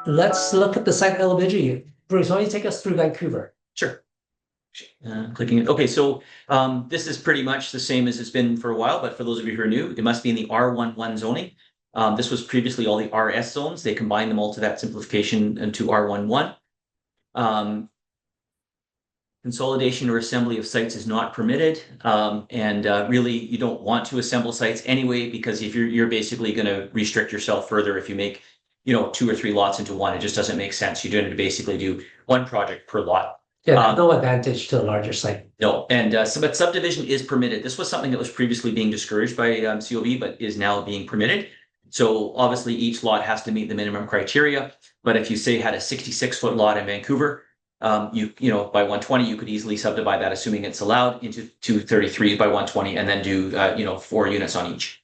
Let's look at the site elevation. Bruce, why don't you take us through Vancouver? Sure. Clicking it. Okay, so this is pretty much the same as it's been for a while, but for those of you who are new, it must be in the R11 zoning. This was previously all the RS zones. They combined them all to that simplification into R11. Consolidation or assembly of sites is not permitted, and really you don't want to assemble sites anyway, because if you're basically going to restrict yourself further if you make 2 or 3 lots into one. It just doesn't make sense. You're going to basically do one project per lot. Yeah, no advantage to a larger site. No, and but subdivision is permitted. This was something that was previously being discouraged by COB, but is now being permitted. So obviously each lot has to meet the minimum criteria. But if you say had a 66-foot lot in Vancouver, you by 120, you could easily subdivide that, assuming it's allowed, into 233 by 120, and then do 4 units on each.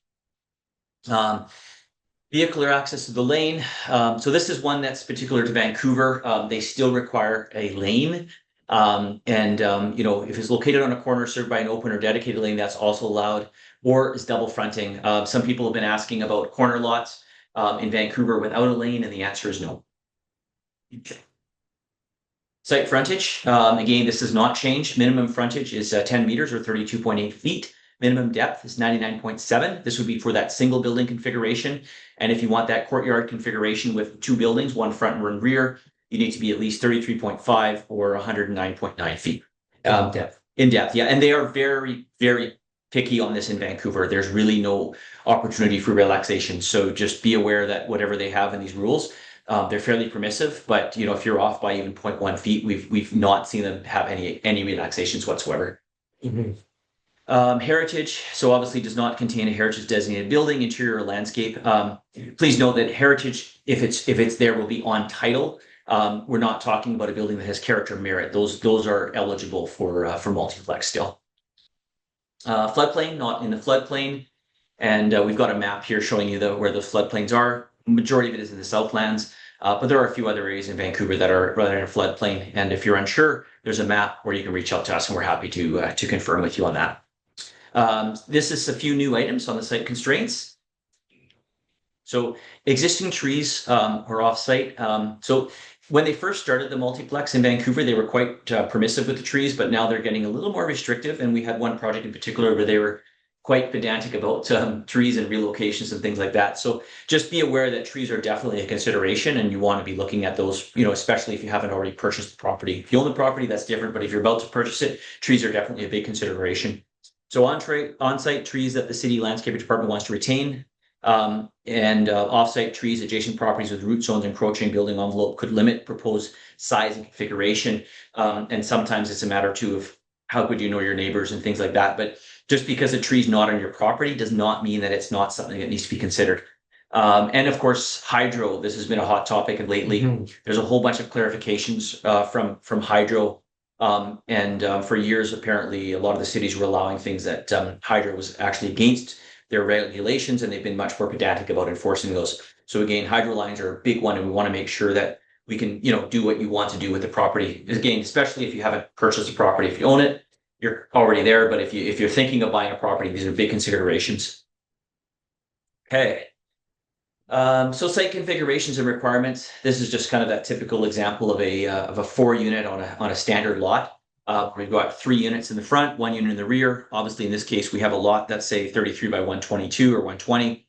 Vehicular access to the lane. So this is one that's particular to Vancouver. They still require a lane. If it's located on a corner served by an open or dedicated lane, that's also allowed, or is double fronting. Some people have been asking about corner lots in Vancouver without a lane, and the answer is no. Okay. Site frontage. Again, this has not changed. Minimum frontage is 10 meters or 32.8 feet. Minimum depth is 99.7. This would be for that single building configuration. And if you want that courtyard configuration with 2 buildings, one front and one rear, you need to be at least 33.5 or 109.9 feet. In depth, yeah. And they are very, very picky on this in Vancouver. There's really no opportunity for relaxation. So just be aware that whatever they have in these rules, they're fairly permissive. But if you're off by even 0.1 feet, we've not seen them have any relaxations whatsoever. Mm-hmm. Heritage, so obviously does not contain a heritage designated building, interior or landscape. Please note that heritage, if it's there, will be on title. We're not talking about a building that has character merit. Those are eligible for multiplex still. Floodplain, not in the floodplain. And we've got a map here showing you where the floodplains are. Majority of it is in the Southlands, but there are a few other areas in Vancouver that are rather in a floodplain. And if you're unsure, there's a map where you can reach out to us, and we're happy to confirm with you on that. This is a few new items on the site constraints. So existing trees are off-site. So when they first started the multiplex in Vancouver, they were quite permissive with the trees, but now they're getting a little more restrictive. And we had one project in particular where they were quite pedantic about trees and relocations and things like that. So just be aware that trees are definitely a consideration, and you want to be looking at those, especially if you haven't already purchased the property. If you own the property, that's different, but if you're about to purchase it, trees are definitely a big consideration. So on-site trees that the city landscaping department wants to retain, and off-site trees adjacent properties with root zones encroaching building envelope could limit proposed size and configuration. And sometimes it's a matter too of how good you know your neighbors and things like that. But just because a tree is not on your property does not mean that it's not something that needs to be considered. And of course, hydro. This has been a hot topic lately. Mm-hmm. There's a whole bunch of clarifications from hydro. For years, apparently, a lot of the cities were allowing things that hydro was actually against their regulations, and they've been much more pedantic about enforcing those. So again, hydro lines are a big one, and we want to make sure that we can, do what you want to do with the property. Again, especially if you haven't purchased a property. If you own it, you're already there. But if you're thinking of buying a property, these are big considerations. Okay. So site configurations and requirements. This is just kind of that typical example of a 4-unit on a standard lot. We've got 3 units in the front, 1 unit in the rear. Obviously, in this case, we have a lot that's say 33 by 122 or 120.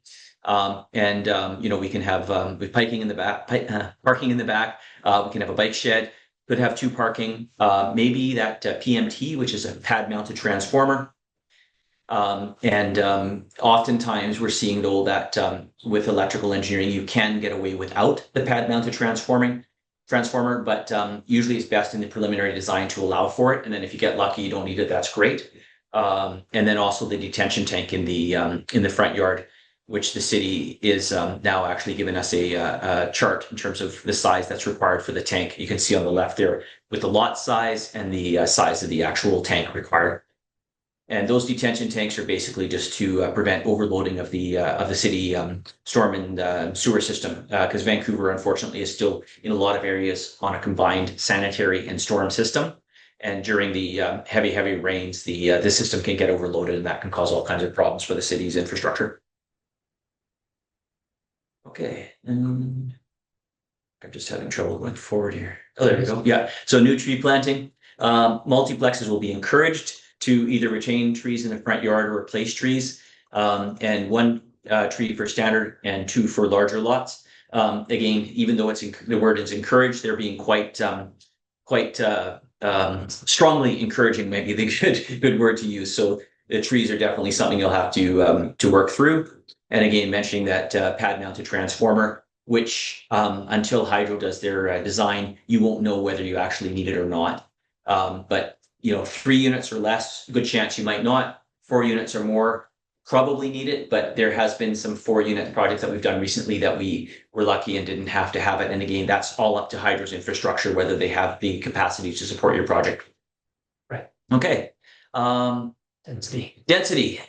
We can have with parking in the back. We can have a bike shed. Could have 2 parking. Maybe that PMT, which is a pad-mounted transformer. Oftentimes we're seeing though that with electrical engineering, you can get away without the pad-mounted transformer, but usually it's best in the preliminary design to allow for it. And then if you get lucky, you don't need it, that's great. And then also the detention tank in the front yard, which the city is now actually giving us a chart in terms of the size that's required for the tank. You can see on the left there with the lot size and the size of the actual tank required. And those detention tanks are basically just to prevent overloading of the city storm and sewer system, because Vancouver, unfortunately, is still in a lot of areas on a combined sanitary and storm system. And during the heavy rains, the system can get overloaded, and that can cause all kinds of problems for the city's infrastructure. Okay, and I'm just having trouble going forward here. Oh, there we go. Yeah, so new tree planting. Multiplexes will be encouraged to either retain trees in the front yard or replace trees, and one tree for standard and two for larger lots. Again, even though the word is encouraged, they're being quite strongly encouraging, maybe the good word to use. So the trees are definitely something you'll have to work through. And again, mentioning that pad mounted transformer, which until Hydro does their design, you won't know whether you actually need it or not. But 3 units or less, good chance you might not. 4 units or more, probably need it. But there has been some 4-unit projects that we've done recently that we were lucky and didn't have to have it. And again, that's all up to Hydro's infrastructure, whether they have the capacity to support your project. Right. Okay. Density.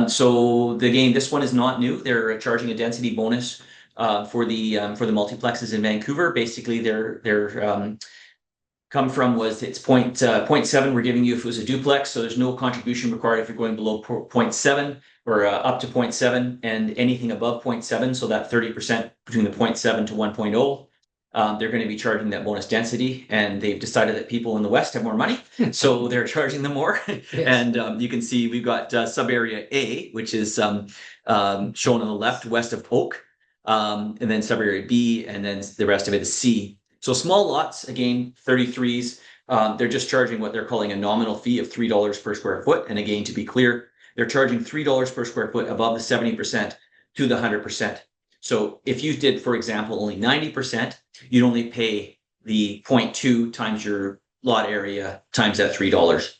So again, this one is not new. They're charging a density bonus for the multiplexes in Vancouver. Basically, their come from was it's 0.7 we're giving you if it was a duplex. So there's no contribution required if you're going below 0.7 or up to 0.7, and anything above 0.7. So that 30% between the 0.7 to 1.0. They're going to be charging that bonus density, and they've decided that people in the West have more money, so they're charging them more. Yes. And you can see we've got sub area A, which is shown on the left, west of Oak, and then sub area B, and then the rest of it is C. So small lots, again, 33s. They're just charging what they're calling a nominal fee of $3 per square foot. And again, to be clear, they're charging $3 per square foot above the 70% to the 100%. So if you did, for example, only 90%, you'd only pay the 0.2 times your lot area times that $3.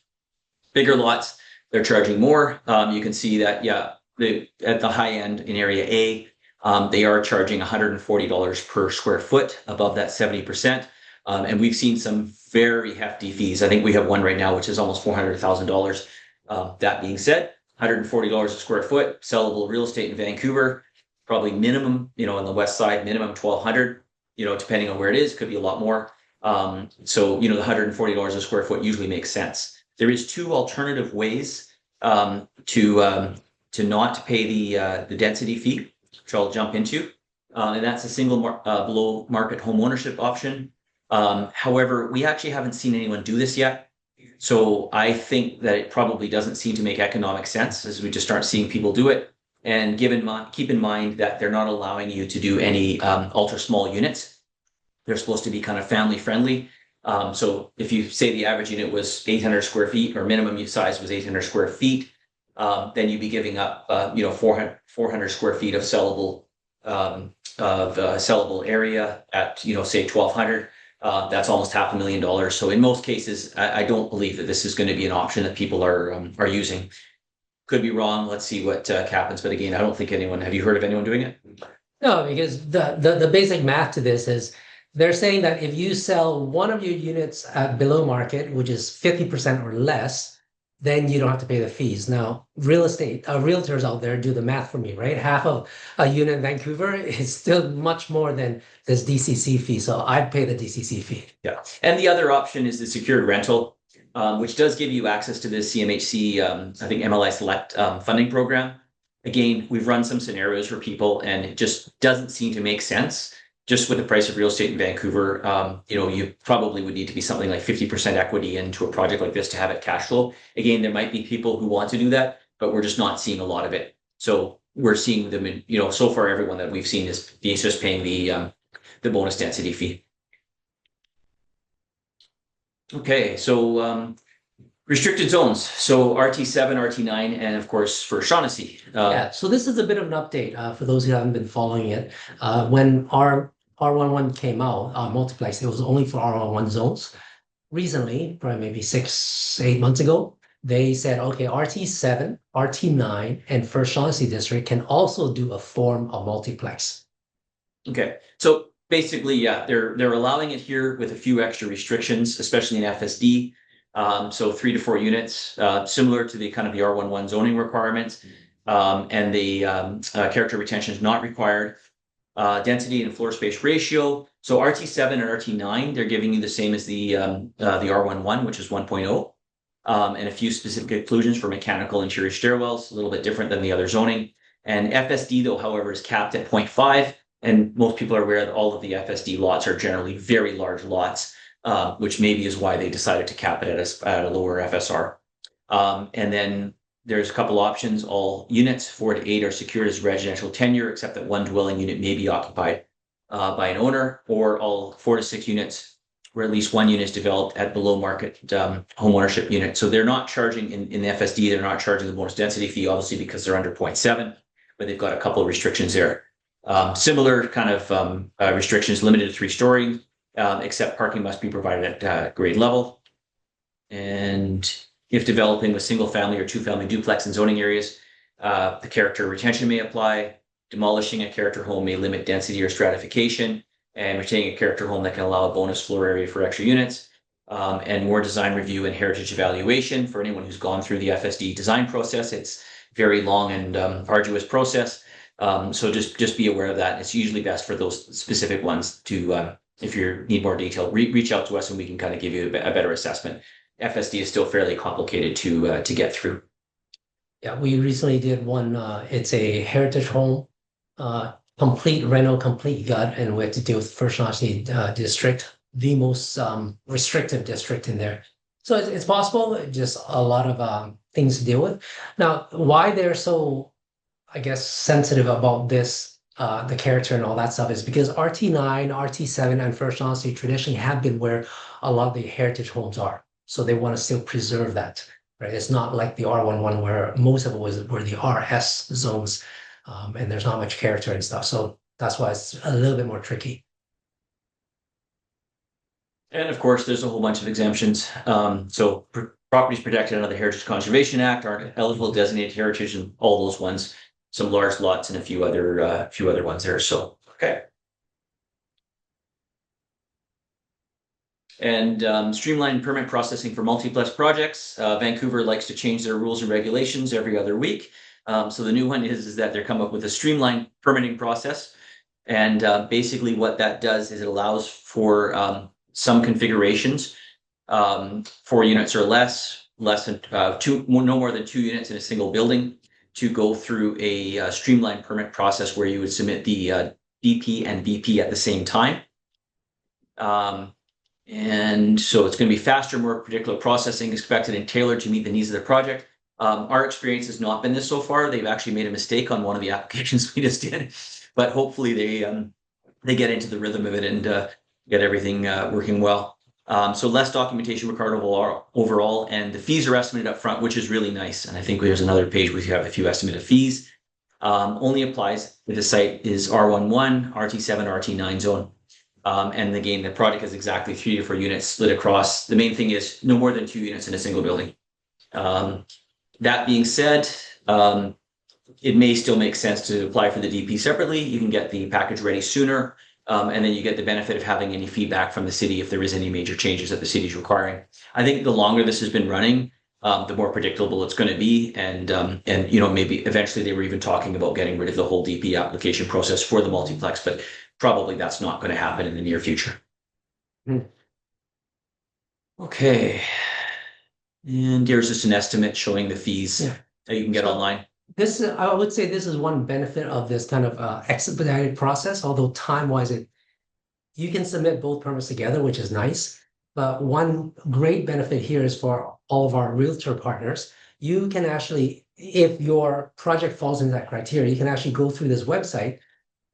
Bigger lots, they're charging more. You can see that, at the high end in area A, they are charging $140 per square foot above that 70%. And we've seen some very hefty fees. I think we have one right now, which is almost $400,000. That being said, $140 a square foot, sellable real estate in Vancouver, probably minimum, on the west side, minimum $1,200, depending on where it is, could be a lot more. So, the $140 a square foot usually makes sense. There is 2 alternative ways to not pay the density fee, which I'll jump into. And that's a single below market home ownership option. However, we actually haven't seen anyone do this yet. So I think that it probably doesn't seem to make economic sense, as we just start seeing people do it. And keep in mind that they're not allowing you to do any ultra small units. They're supposed to be kind of family friendly. So if you say the average unit was 800 square feet, or minimum size was 800 square feet, then you'd be giving up 400 square feet of sellable area at say 1,200. That's almost $500,000. So in most cases, I don't believe that this is going to be an option that people are using. Could be wrong. Let's see what happens. But again, I don't think anyone. Have you heard of anyone doing it? No, because the basic math to this is they're saying that if you sell one of your units at below market, which is 50% or less, then you don't have to pay the fees. Now, realtors out there do the math for me, right? Half of a unit in Vancouver is still much more than this DCC fee. So I'd pay the DCC fee. Yeah. And the other option is the secured rental, which does give you access to the CMHC, I think MLI Select funding program. Again, we've run some scenarios for people, and it just doesn't seem to make sense. Just with the price of real estate in Vancouver, you probably would need to be something like 50% equity into a project like this to have it cash flow. Again, there might be people who want to do that, but we're just not seeing a lot of it. So we're seeing them, so far everyone that we've seen is just paying the bonus density fee. Okay, so restricted zones. So RT7, RT9, and of course for Shaughnessy. So this is a bit of an update for those who haven't been following it. When R11 came out, Multiplex, it was only for R11 zones. Recently, probably maybe 6-8 months ago, they said, okay, RT7, RT9, and First Shaughnessy District can also do a form of multiplex. Okay, so basically, they're allowing it here with a few extra restrictions, especially in FSD. So 3 to 4 units, similar to the kind of the R11 zoning requirements, and the character retention is not required. density and floor space ratio. So RT7 and RT9, they're giving you the same as the R11, which is 1.0. And a few specific exclusions for mechanical interior stairwells, a little bit different than the other zoning. And FSD, though, however, is capped at 0.5. And most people are aware that all of the FSD lots are generally very large lots, which maybe is why they decided to cap it at a lower FSR. And then there's a couple options. All units 4 to 8 are secured as residential tenure, except that one dwelling unit may be occupied by an owner, or all 4 to 6 units where at least one unit is developed at below market home ownership unit. So they're not charging in the FSD, they're not charging the bonus density fee, obviously, because they're under 0.7, but they've got a couple of restrictions there. Similar kind of restrictions, limited to 3-story, except parking must be provided at grade level. And if developing with single family or 2-family duplex in zoning areas, the character retention may apply. Demolishing a character home may limit density or stratification, and retaining a character home that can allow a bonus floor area for extra units. And more design review and heritage evaluation for anyone who's gone through the FSD design process. It's very long and arduous process. So just be aware of that. It's usually best for those specific ones to, if you need more detail, reach out to us and we can kind of give you a better assessment. FSD is still fairly complicated to get through. Yeah, we recently did one. It's a heritage home, complete reno, complete gut, and we had to deal with First Nazi district, the most restrictive district in there. So it's possible, just a lot of things to deal with. Now, why they're so, I guess, sensitive about this, the character and all that stuff, is because RT9, RT7, and First Nazi traditionally have been where a lot of the heritage homes are. So they want to still preserve that, right? It's not like the R11 where most of it were the RS zones, and there's not much character and stuff. So that's why it's a little bit more tricky. And of course, there's a whole bunch of exemptions. So properties protected under the Heritage Conservation Act aren't eligible to designate heritage, and all those ones, some large lots and a few other ones there. So, okay. And streamlined permit processing for multiplex projects. Vancouver likes to change their rules and regulations every other week. So the new one is that they're come up with a streamlined permitting process. And basically what that does is it allows for some configurations, 4 units or less than no more than 2 units in a single building, to go through a streamlined permit process where you would submit the DP and BP at the same time. And so it's going to be faster, more predictable processing expected and tailored to meet the needs of the project. Our experience has not been this so far. They've actually made a mistake on one of the applications we just did, but hopefully they get into the rhythm of it and get everything working well. So less documentation required overall, and the fees are estimated up front, which is really nice. And I think there's another page where you have a few estimated fees. Only applies if the site is R11, RT7, RT9 zone. And again, the project has exactly 3 to 4 units split across. The main thing is no more than 2 units in a single building. That being said, it may still make sense to apply for the DP separately. You can get the package ready sooner, and then you get the benefit of having any feedback from the city if there is any major changes that the city is requiring. I think the longer this has been running, the more predictable it's going to be, and maybe eventually they were even talking about getting rid of the whole DP application process for the multiplex, but probably that's not going to happen in the near future. Okay. And here's just an estimate showing the fees that you can get online. I would say this is one benefit of this kind of expedited process, although time-wise, you can submit both permits together, which is nice. But one great benefit here is for all of our realtor partners. You can actually, if your project falls into that criteria, you can actually go through this website,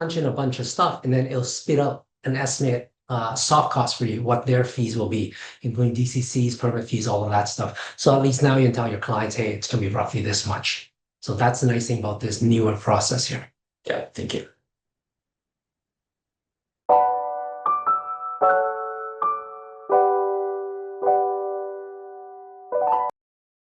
punch in a bunch of stuff, and then it'll spit up an estimate soft cost for you, what their fees will be, including DCCs, permit fees, all of that stuff. So at least now you can tell your clients, hey, it's going to be roughly this much. So that's the nice thing about this newer process here. Yeah, thank you.